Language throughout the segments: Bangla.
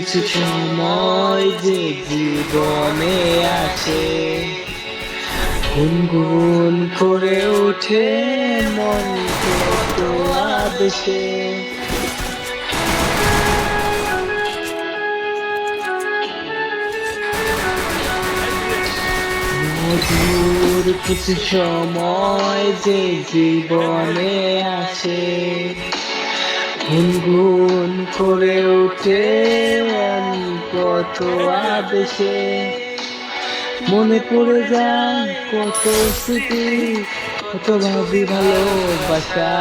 কিছু সময় যে জীবনে আছে, গুনগুন করে ওঠে মন কত আদেশে। মধুর কিছু সময় যে জীবনে আছে, গুনগুন করে ওঠে মন কত আদেশে। মনে পড়ে যায় কত স্মৃতি, কত ভাবি ভালোবাসা,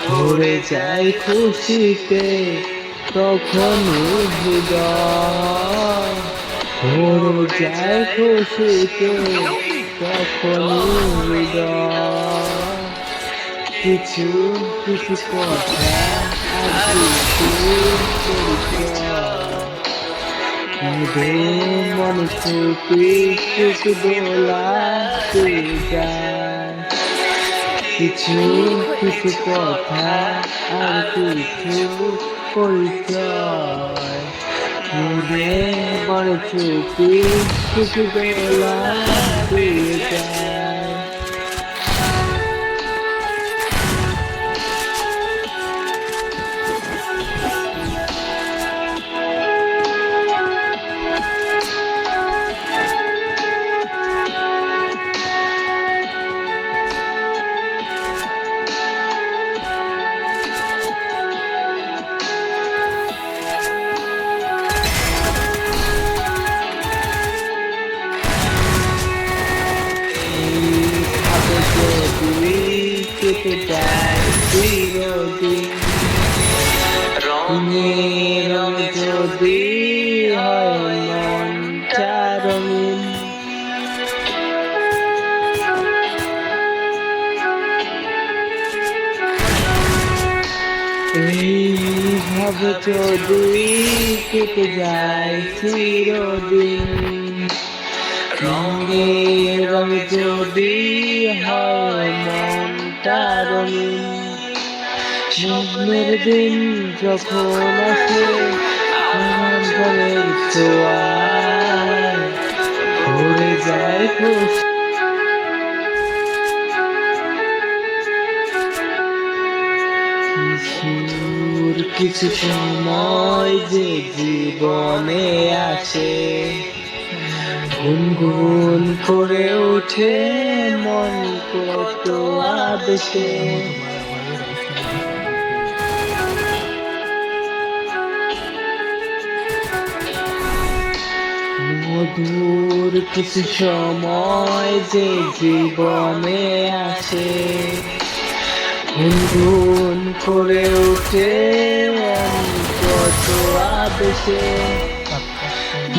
ভরে যায় খুশিতে তখন হৃদয়, ভরে যায় খুশিতে তখন হৃদয়। কিছু কিছু কথা আর কিছু মন চুপি চুপি দোলাতে যায়। কিছু কিছু কথা আর কিছু পরিচয়, মন চুপি চুপি দোলাতে যায়। কেটে যায় চিরদিন, রঙে রঙে যদি হয় মনটা রঙিন। এইভাবে যদি কেটে যায় চিরদিন, রঙে রঙে যদি হয় মনটা রঙিন। স্বপ্নের দিন যখন আসে মনের ছোঁয়ায়, ভরে যায় খুশি। কিশোর কিছু সময় যে জীবনে আছে, গুনগুন করে ওঠে মন কত আদেশে। মধুর কিছু সময় যে জীবনে আছে, গুনগুন করে ওঠে মন কত আদেশে।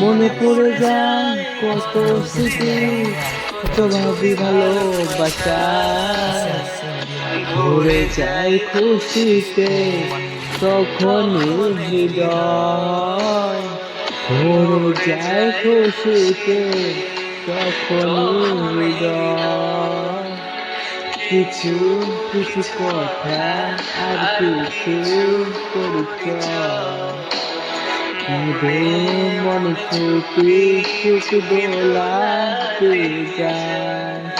মনে পড়ে যায় কত স্মৃতি, কত ভাবি ভালোবাসা, ভরে যায় খুশিতে তখন হৃদয়, ভরে যায় খুশিতে তখন হৃদয়। কিছু কিছু কথা আর কিছু পরিচয়, मन चुपी चुप डोलाते जाए।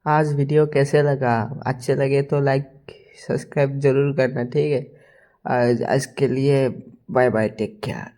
आज वीडियो कैसे लगा? अच्छे लगे तो लाइक सब्सक्राइब जरूर करना, ठीक है। आज के लिए बाय बाय, टेक केयर।